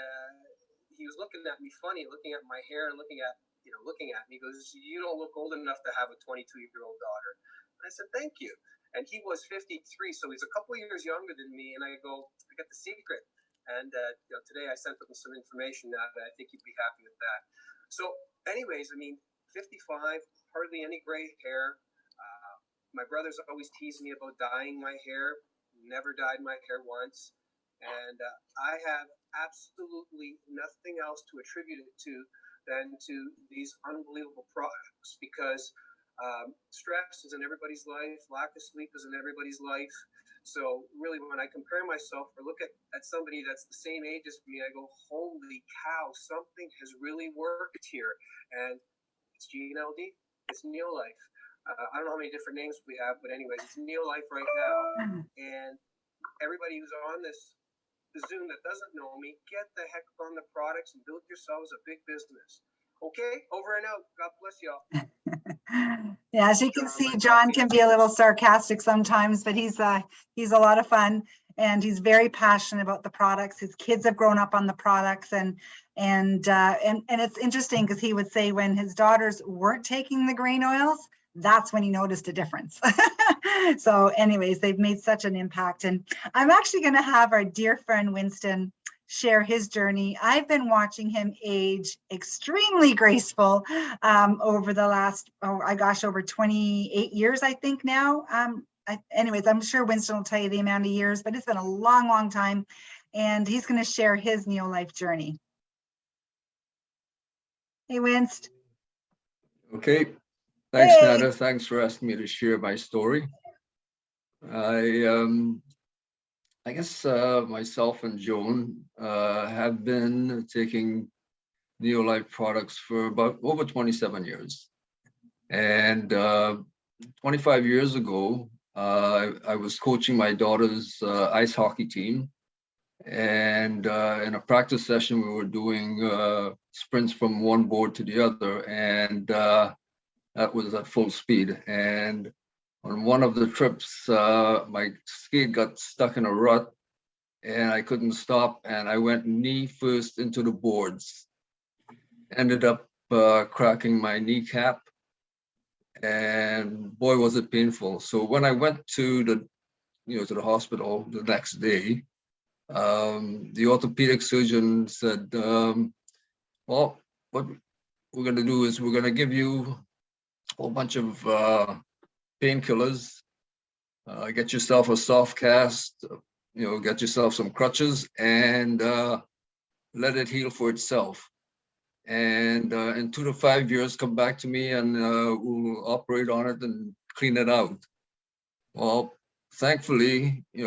he was looking at me funny, looking at my hair and looking at me. He goes, "You don't look old enough to have a 22-year-old daughter." And I said, "Thank you." And he was 53, so he's a couple of years younger than me. And I go, "I got the secret." And today I sent him some information that I think he'd be happy with that. So anyways, I mean, 55, hardly any gray hair. My brothers always tease me about dyeing my hair. Never dyed my hair once. And I have absolutely nothing else to attribute it to than to these unbelievable products, because stress is in everybody's life. Lack of sleep is in everybody's life. So really, when I compare myself or look at somebody that's the same age as me, I go, holy cow, something has really worked here. And it's GNLD, it's Neolife. I don't know how many different names we have, but anyways, it's Neolife right now. And everybody who's on this Zoom that doesn't know me, get the heck on the products and build yourselves a big business. Okay, over and out. God bless y'all. Yeah, as you can see, John can be a little sarcastic sometimes, but he's a lot of fun. and he's very passionate about the products. His kids have grown up on the products, and it's interesting because he would say when his daughters weren't taking the grain oils, that's when he noticed a difference. So anyways, they've made such an impact. And I'm actually going to have our dear friend Winston share his journey. I've been watching him age extremely graceful over the last, over 28 years, I think now. Anyways, I'm sure Winston will tell you the amount of years, but it's been a long, long time. And he's going to share his neo-life journey. Hey, Winst. Okay. Thanks, Hey. Nada. Thanks for asking me to share my story. I guess myself and Joan have been taking neo-life products for about over 27 years. And 25 years ago, I was coaching my daughter's ice hockey team. And in a practice session, we were doing sprints from one board to the other. And that was at full speed. And on one of the trips, my skate got stuck in a rut and I couldn't stop. And I went knee first into the boards, ended up cracking my kneecap. And boy, was it painful. So when I went to the hospital the next day, the orthopedic surgeon said, well, what we're going to do is we're going to give you a whole bunch of painkillers, get yourself a soft cast, get yourself some crutches, and let it heal for itself. And in 2 to 5 years, come back to me and we'll operate on it and clean it out. Well, thankfully, we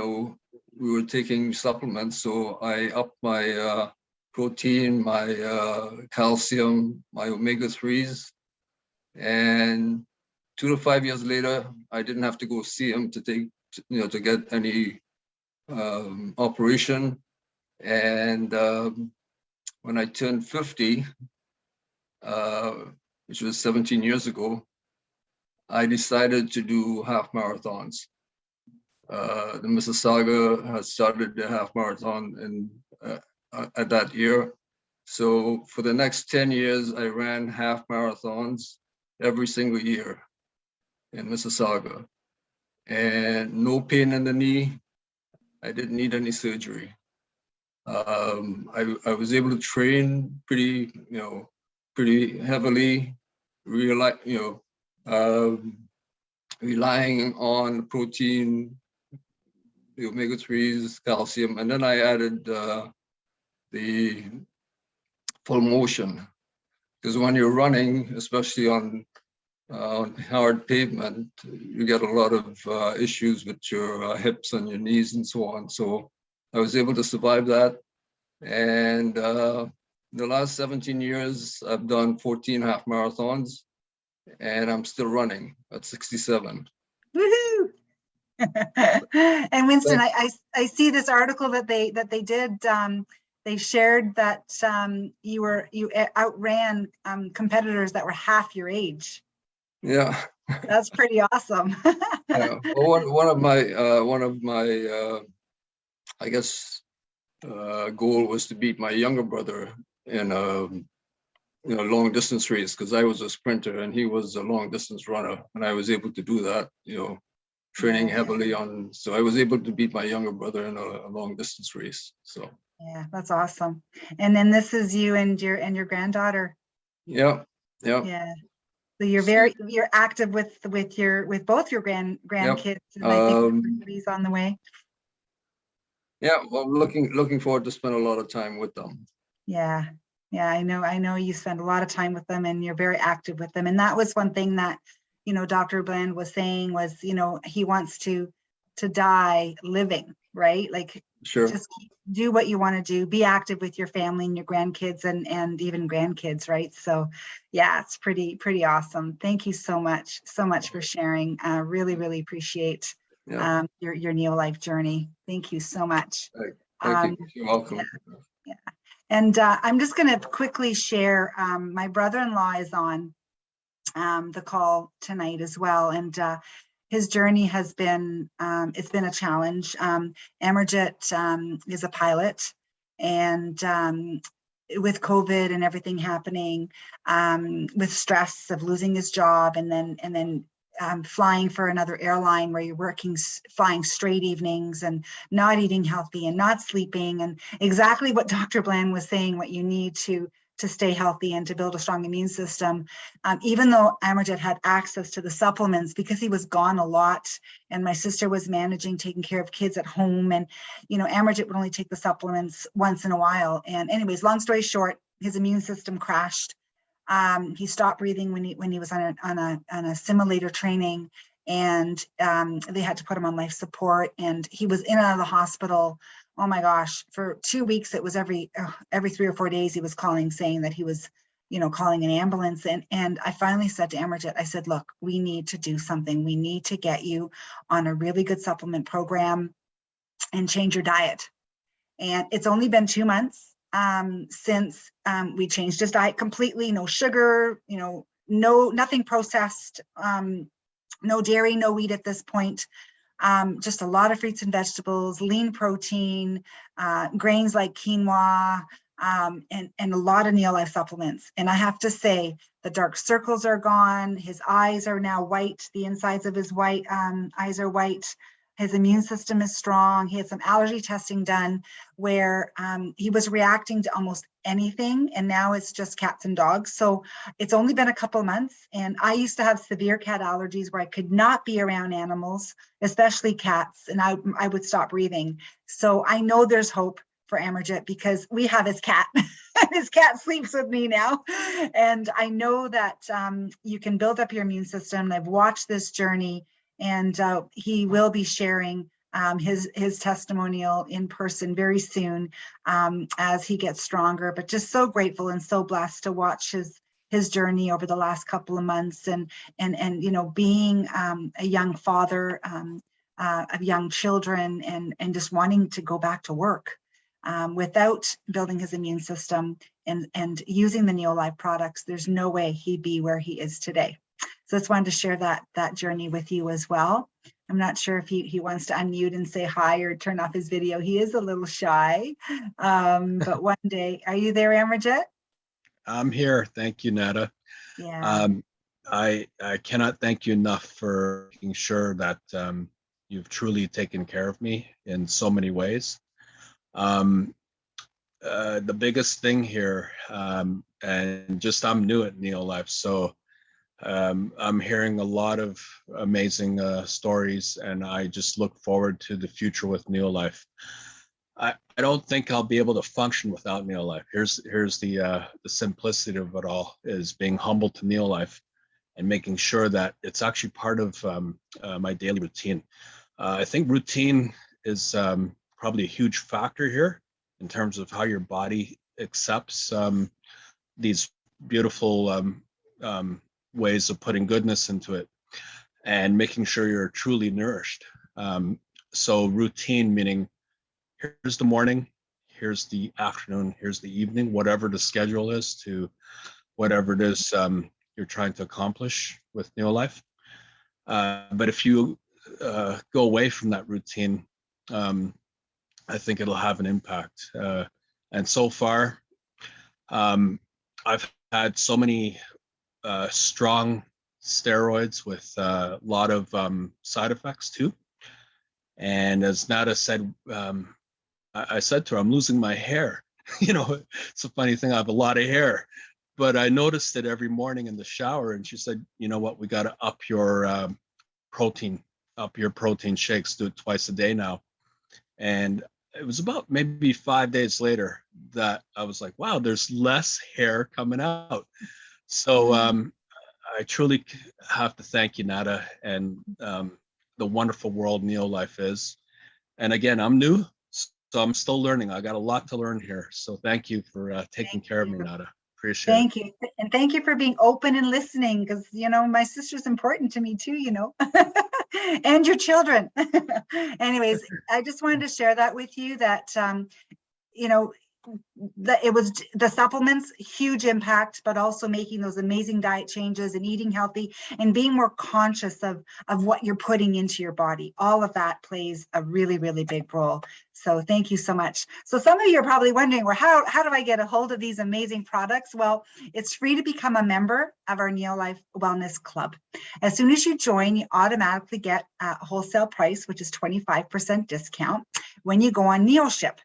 were taking supplements, so I upped my protein, my calcium, my omega-3s. And 2 to 5 years later, I didn't have to go see him to get any operation. And when I turned 50, which was 17 years ago, I decided to do half marathons. The Mississauga has started the half marathon at that year. So for the next 10 years, I ran half marathons every single year in Mississauga, and no pain in the knee. I didn't need any surgery. I was able to train pretty heavily, relying on protein, the omega-3s, calcium, and then I added the full motion, because when you're running, especially on hard pavement, you get a lot of issues with your hips and your knees and so on. So I was able to survive that. And the last 17 years, I've done 14 half marathons, and I'm still running at 67. Woohoo! And Winston, I see this article that they did. They shared that you outran competitors that were half your age. Yeah, that's pretty awesome. Yeah. Well, one of my I guess goal was to beat my younger brother in a long distance race, because I was a sprinter and he was a long distance runner, and I was able to do that. Training heavily on, so I was able to beat my younger brother in a long distance race. So yeah, that's awesome. And then this is you and your granddaughter. Yeah. So you're active with both your grandkids. Yep. And I think everybody's on the way. Yeah, well, looking forward to spend a lot of time with them. Yeah, I know you spend a lot of time with them and you're very active with them. And that was one thing that Dr. Bland was saying was, he wants to die living, right? Like, sure, just do what you want to do, be active with your family and your grandkids and even grandkids, right? So yeah, it's pretty awesome. Thank you so much for sharing. Really, really appreciate your neo-life journey. Thank you so much. Thank you. You're welcome. Yeah. And I'm just going to quickly share, my brother-in-law is on the call tonight as well. And his journey has been, it's been a challenge. Amarjit is a pilot, and with COVID and everything happening, with stress of losing his job, and then flying for another airline where you're flying straight evenings and not eating healthy and not sleeping, and exactly what Dr. Bland was saying, what you need to stay healthy and to build a strong immune system. Even though Amarjit had access to the supplements, because he was gone a lot and my sister was managing, taking care of kids at home, and Amarjit would only take the supplements once in a while. And anyways, long story short, his immune system crashed. He stopped breathing when he was on a simulator training, and they had to put him on life support, and he was in and out of the hospital. Oh my gosh, for 2 weeks, it was every 3 or 4 days he was calling, saying that he was, calling an ambulance. And I finally said to Amarjit, I said, look, we need to do something. We need to get you on a really good supplement program and change your diet. And it's only been 2 months since we changed his diet completely. No sugar, nothing processed, no dairy, no wheat at this point. Just a lot of fruits and vegetables, lean protein, grains like quinoa, and a lot of Neolife supplements. And I have to say, the dark circles are gone. His eyes are now white. The insides of his eyes are white. His immune system is strong. He had some allergy testing done where he was reacting to almost anything, and now it's just cats and dogs. So it's only been a couple of months, and I used to have severe cat allergies where I could not be around animals, especially cats, and I would stop breathing. So I know there's hope for Amarjit because we have his cat. His cat sleeps with me now, and I know that you can build up your immune system. I've watched this journey, and he will be sharing his testimonial in person very soon as he gets stronger. But just so grateful and so blessed to watch his journey over the last couple of months, and being a young father of young children, and just wanting to go back to work without building his immune system and using the Neolife products. There's no way he'd be where he is today. So I just wanted to share that journey with you as well. I'm not sure if he wants to unmute and say hi or turn off his video. He is a little shy, but one day. Are you there, Amarjit? I'm here. Thank you, Nada. Yeah. I cannot thank you enough for making sure that you've truly taken care of me in so many ways. The biggest thing here, and just I'm new at Neolife, so I'm hearing a lot of amazing stories, and I just look forward to the future with Neolife. I don't think I'll be able to function without Neolife. Here's the simplicity of it all, is being humble to Neolife and making sure that it's actually part of my daily routine. I think routine is probably a huge factor here in terms of how your body accepts these beautiful ways of putting goodness into it and making sure you're truly nourished. So routine meaning, here's the morning, here's the afternoon, here's the evening, whatever the schedule is to whatever it is you're trying to accomplish with Neolife. But if you go away from that routine, I think it'll have an impact. And so far, I've had so many strong steroids with a lot of side effects too. And as Nada said, I said to her, I'm losing my hair. It's a funny thing, I have a lot of hair, but I noticed it every morning in the shower. And she said, you know what, we got to up your protein shakes, do it twice a day now. And it was about maybe 5 days later that I was like, wow, there's less hair coming out. So I truly have to thank you, Nada, and the wonderful world Neolife is. And again, I'm new, so I'm still learning. I got a lot to learn here. So thank you for taking care of me, Nada. Appreciate it. Thank you. And thank you for being open and listening, because, my sister's important to me too, and your children. Anyways, I just wanted to share that with you, that, it was the supplements, huge impact, but also making those amazing diet changes and eating healthy and being more conscious of what you're putting into your body. All of that plays a really, really big role. So thank you so much. So some of you are probably wondering, well, how do I get a hold of these amazing products? Well, it's free to become a member of our Neolife Wellness Club. As soon as you join, you automatically get a wholesale price, which is 25% discount when you go on NeoShip.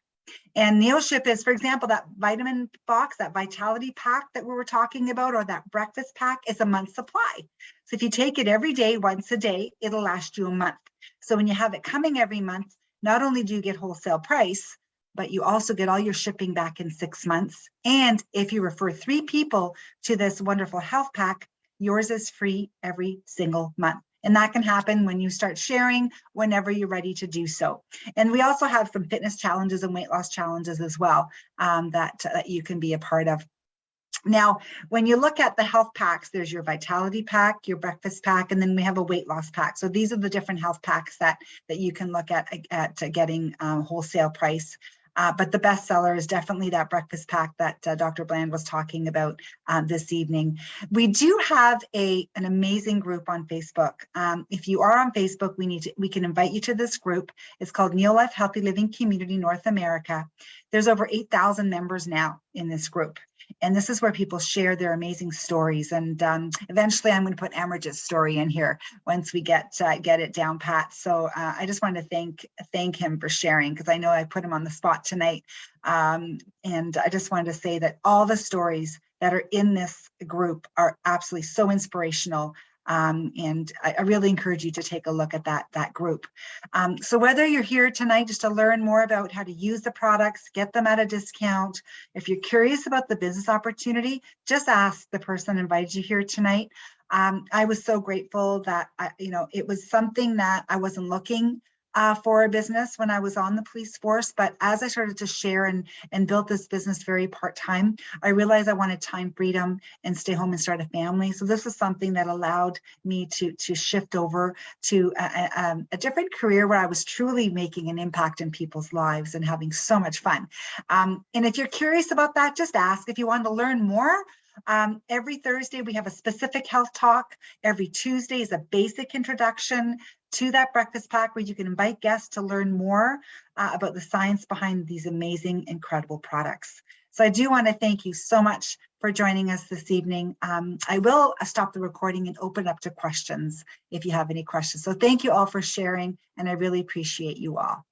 And NeoShip is, for example, that vitamin box, that vitality pack that we were talking about, or that breakfast pack, is a month's supply. So if you take it every day, once a day, it'll last you a month. So when you have it coming every month, not only do you get wholesale price, but you also get all your shipping back in 6 months. And if you refer 3 people to this wonderful health pack, yours is free every single month. And that can happen when you start sharing, whenever you're ready to do so. And we also have some fitness challenges and weight loss challenges as well that you can be a part of. Now, when you look at the health packs, there's your vitality pack, your breakfast pack, and then we have a weight loss pack. So these are the different health packs that you can look at getting wholesale price. But the best seller is definitely that breakfast pack that Dr. Bland was talking about this evening. We do have an amazing group on Facebook. If you are on Facebook, we can invite you to this group. It's called Neolife Healthy Living Community North America. There's over 8,000 members now in this group. And this is where people share their amazing stories. And eventually I'm going to put Amarjit's story in here once we get it down pat. So I just want to thank him for sharing, because I know I put him on the spot tonight. And I just wanted to say that all the stories that are in this group are absolutely so inspirational. And I really encourage you to take a look at that group. So whether you're here tonight just to learn more about how to use the products, get them at a discount, if you're curious about the business opportunity, just ask the person who invited you here tonight. I was so grateful that, it was something that I wasn't looking for a business when I was on the police force. But as I started to share and build this business very part-time, I realized I wanted time freedom and stay home and start a family. So this is something that allowed me to shift over to a different career where I was truly making an impact in people's lives and having so much fun. And if you're curious about that, just ask. If you want to learn more, every Thursday we have a specific health talk. Every Tuesday is a basic introduction to that breakfast pack where you can invite guests to learn more about the science behind these amazing, incredible products. So I do want to thank you so much for joining us this evening. I will stop the recording and open up to questions if you have any questions. So thank you all for sharing, and I really appreciate you all.